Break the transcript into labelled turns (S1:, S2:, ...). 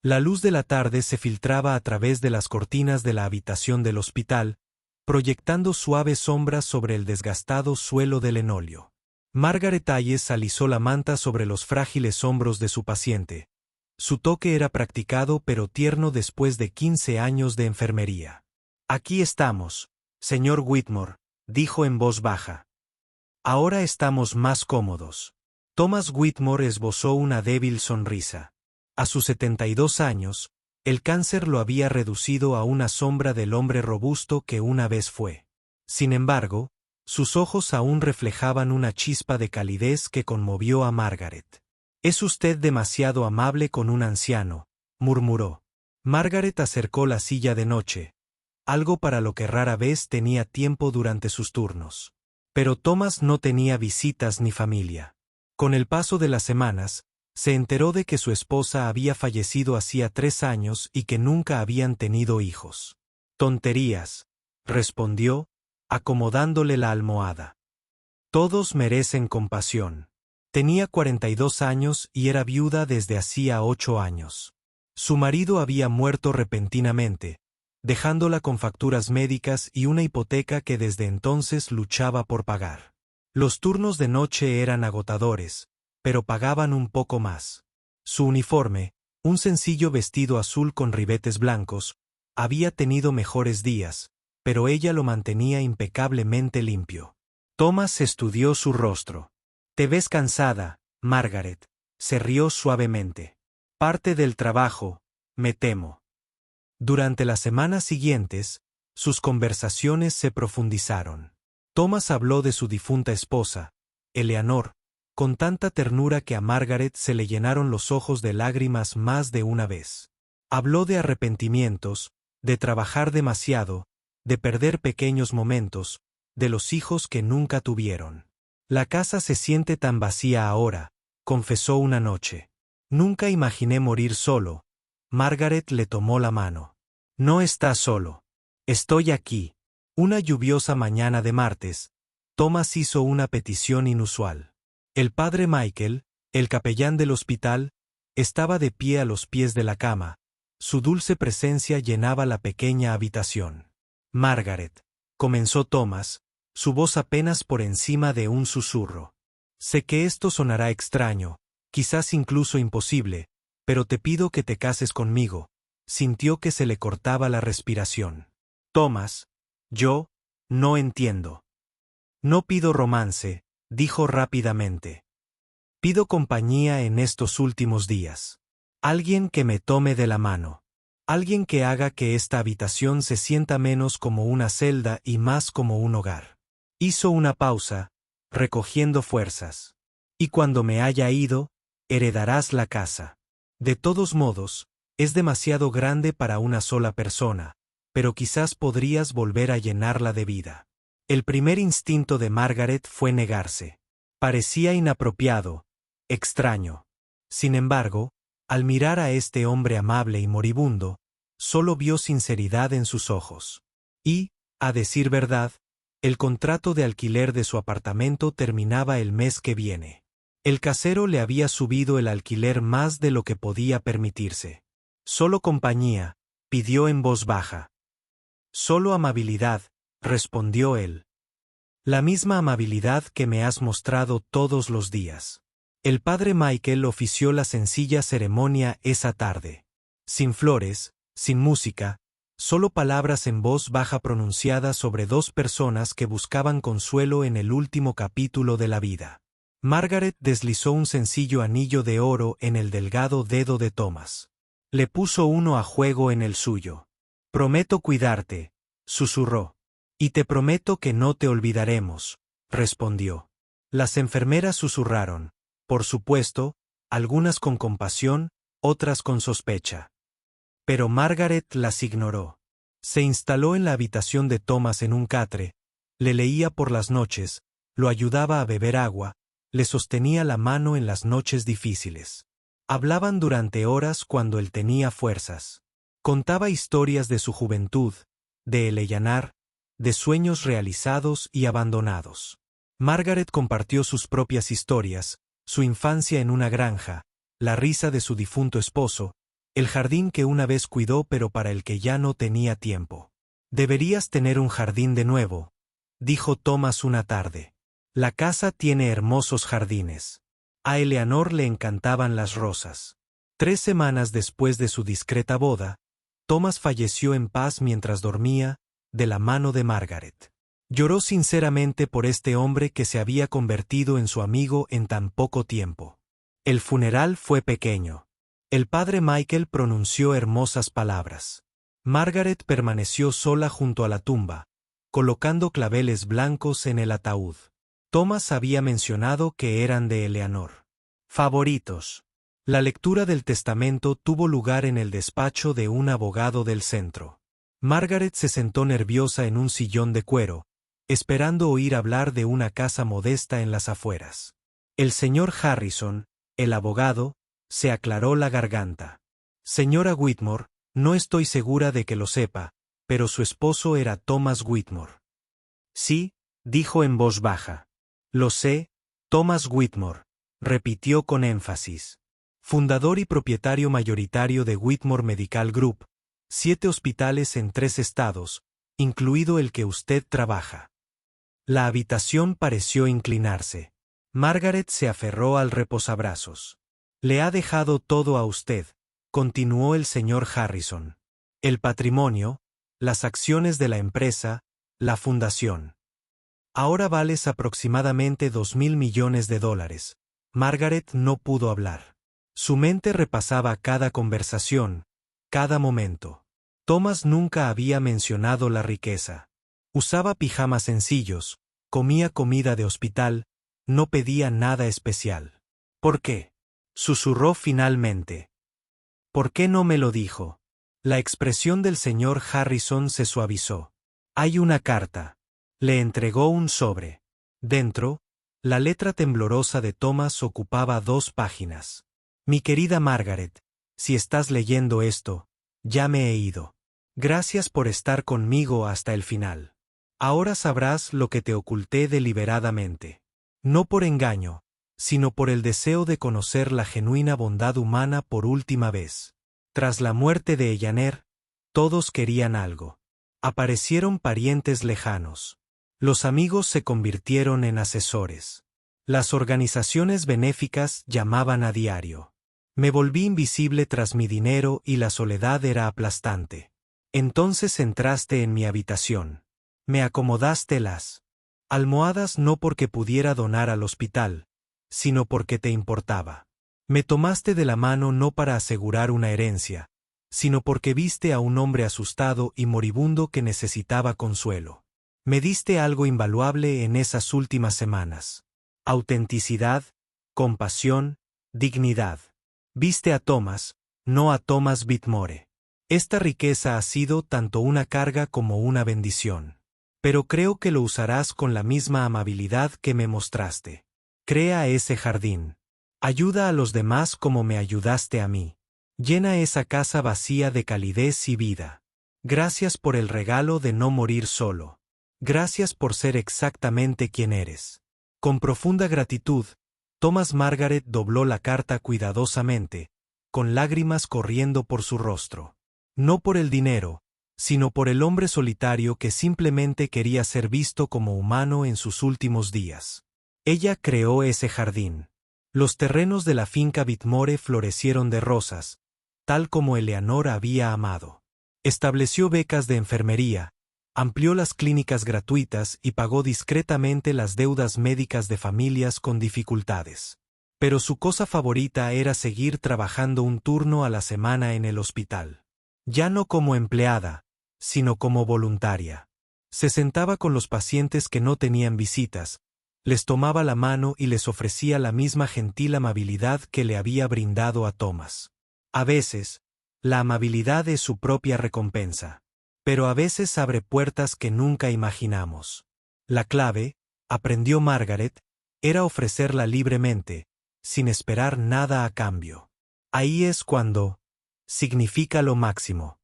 S1: La luz de la tarde se filtraba a través de las cortinas de la habitación del hospital, proyectando suaves sombras sobre el desgastado suelo de linóleo. Margaret Hayes alisó la manta sobre los frágiles hombros de su paciente. Su toque era practicado pero tierno después de 15 años de enfermería. «Aquí estamos, señor Whitmore», dijo en voz baja. «Ahora estamos más cómodos». Thomas Whitmore esbozó una débil sonrisa. A sus 72 años, el cáncer lo había reducido a una sombra del hombre robusto que una vez fue. Sin embargo, sus ojos aún reflejaban una chispa de calidez que conmovió a Margaret. «Es usted demasiado amable con un anciano», murmuró. Margaret acercó la silla de noche, algo para lo que rara vez tenía tiempo durante sus turnos. Pero Thomas no tenía visitas ni familia. Con el paso de las semanas, se enteró de que su esposa había fallecido hacía 3 años y que nunca habían tenido hijos. «Tonterías», respondió, acomodándole la almohada. «Todos merecen compasión». Tenía 42 años y era viuda desde hacía 8 años. Su marido había muerto repentinamente, dejándola con facturas médicas y una hipoteca que desde entonces luchaba por pagar. Los turnos de noche eran agotadores, pero pagaban un poco más. Su uniforme, un sencillo vestido azul con ribetes blancos, había tenido mejores días, pero ella lo mantenía impecablemente limpio. Thomas estudió su rostro. «Te ves cansada, Margaret», se rió suavemente. «Parte del trabajo, me temo». Durante las semanas siguientes, sus conversaciones se profundizaron. Thomas habló de su difunta esposa, Eleanor, con tanta ternura que a Margaret se le llenaron los ojos de lágrimas más de una vez. Habló de arrepentimientos, de trabajar demasiado, de perder pequeños momentos, de los hijos que nunca tuvieron. «La casa se siente tan vacía ahora», confesó una noche. «Nunca imaginé morir solo». Margaret le tomó la mano. «No estás solo. Estoy aquí». Una lluviosa mañana de martes, Thomas hizo una petición inusual. El padre Michael, el capellán del hospital, estaba de pie a los pies de la cama. Su dulce presencia llenaba la pequeña habitación. «Margaret», comenzó Thomas, su voz apenas por encima de un susurro. «Sé que esto sonará extraño, quizás incluso imposible, pero te pido que te cases conmigo». Sintió que se le cortaba la respiración. «Thomas, yo no entiendo». «No pido romance», dijo rápidamente. «Pido compañía en estos últimos días. Alguien que me tome de la mano. Alguien que haga que esta habitación se sienta menos como una celda y más como un hogar». Hizo una pausa, recogiendo fuerzas. «Y cuando me haya ido, heredarás la casa. De todos modos, es demasiado grande para una sola persona, pero quizás podrías volver a llenarla de vida». El primer instinto de Margaret fue negarse. Parecía inapropiado, extraño. Sin embargo, al mirar a este hombre amable y moribundo, solo vio sinceridad en sus ojos. Y, a decir verdad, el contrato de alquiler de su apartamento terminaba el mes que viene. El casero le había subido el alquiler más de lo que podía permitirse. «Solo compañía», pidió en voz baja. «Solo amabilidad», respondió él. «La misma amabilidad que me has mostrado todos los días». El padre Michael ofició la sencilla ceremonia esa tarde. Sin flores, sin música, solo palabras en voz baja pronunciadas sobre 2 personas que buscaban consuelo en el último capítulo de la vida. Margaret deslizó un sencillo anillo de oro en el delgado dedo de Thomas. Le puso uno a juego en el suyo. «Prometo cuidarte», susurró. «Y te prometo que no te olvidaremos», respondió. Las enfermeras susurraron, por supuesto, algunas con compasión, otras con sospecha. Pero Margaret las ignoró. Se instaló en la habitación de Thomas en un catre, le leía por las noches, lo ayudaba a beber agua, le sostenía la mano en las noches difíciles. Hablaban durante horas cuando él tenía fuerzas. Contaba historias de su juventud, de Eleanor, de sueños realizados y abandonados. Margaret compartió sus propias historias, su infancia en una granja, la risa de su difunto esposo, El jardín que una vez cuidó pero para el que ya no tenía tiempo. Deberías tener un jardín de nuevo, dijo Thomas una tarde. La casa tiene hermosos jardines. A Eleanor le encantaban las rosas. 3 semanas después de su discreta boda, Thomas falleció en paz mientras dormía, de la mano de Margaret. Lloró sinceramente por este hombre que se había convertido en su amigo en tan poco tiempo. El funeral fue pequeño. El padre Michael pronunció hermosas palabras. Margaret permaneció sola junto a la tumba, colocando claveles blancos en el ataúd. Thomas había mencionado que eran de Eleanor. Favoritos. La lectura del testamento tuvo lugar en el despacho de un abogado del centro. Margaret se sentó nerviosa en un sillón de cuero, esperando oír hablar de una casa modesta en las afueras. El señor Harrison, el abogado, se aclaró la garganta. Señora Whitmore, no estoy segura de que lo sepa, pero su esposo era Thomas Whitmore. Sí, dijo en voz baja. Lo sé, Thomas Whitmore, repitió con énfasis. Fundador y propietario mayoritario de Whitmore Medical Group, 7 hospitales en 3 estados, incluido el que usted trabaja. La habitación pareció inclinarse. Margaret se aferró al reposabrazos. Le ha dejado todo a usted, continuó el señor Harrison. El patrimonio, las acciones de la empresa, la fundación. Ahora vales aproximadamente $2,000 millones. Margaret no pudo hablar. Su mente repasaba cada conversación, cada momento. Thomas nunca había mencionado la riqueza. Usaba pijamas sencillos, comía comida de hospital, no pedía nada especial. ¿Por qué? Susurró finalmente. ¿Por qué no me lo dijo? La expresión del señor Harrison se suavizó. Hay una carta. Le entregó un sobre. Dentro, la letra temblorosa de Thomas ocupaba 2 páginas. Mi querida Margaret, si estás leyendo esto, ya me he ido. Gracias por estar conmigo hasta el final. Ahora sabrás lo que te oculté deliberadamente. No por engaño, sino por el deseo de conocer la genuina bondad humana por última vez. Tras la muerte de Eleanor, todos querían algo. Aparecieron parientes lejanos. Los amigos se convirtieron en asesores. Las organizaciones benéficas llamaban a diario. Me volví invisible tras mi dinero y la soledad era aplastante. Entonces entraste en mi habitación. Me acomodaste las almohadas no porque pudiera donar al hospital, sino porque te importaba. Me tomaste de la mano no para asegurar una herencia, sino porque viste a un hombre asustado y moribundo que necesitaba consuelo. Me diste algo invaluable en esas últimas semanas. Autenticidad, compasión, dignidad. Viste a Thomas, no a Thomas Whitmore. Esta riqueza ha sido tanto una carga como una bendición. Pero creo que lo usarás con la misma amabilidad que me mostraste. Crea ese jardín. Ayuda a los demás como me ayudaste a mí. Llena esa casa vacía de calidez y vida. Gracias por el regalo de no morir solo. Gracias por ser exactamente quien eres. Con profunda gratitud, Thomas Margaret dobló la carta cuidadosamente, con lágrimas corriendo por su rostro. No por el dinero, sino por el hombre solitario que simplemente quería ser visto como humano en sus últimos días. Ella creó ese jardín. Los terrenos de la finca Whitmore florecieron de rosas, tal como Eleanor había amado. Estableció becas de enfermería, amplió las clínicas gratuitas y pagó discretamente las deudas médicas de familias con dificultades. Pero su cosa favorita era seguir trabajando un turno a la semana en el hospital. Ya no como empleada, sino como voluntaria. Se sentaba con los pacientes que no tenían visitas, les tomaba la mano y les ofrecía la misma gentil amabilidad que le había brindado a Thomas. A veces, la amabilidad es su propia recompensa. Pero a veces abre puertas que nunca imaginamos. La clave, aprendió Margaret, era ofrecerla libremente, sin esperar nada a cambio. Ahí es cuando significa lo máximo.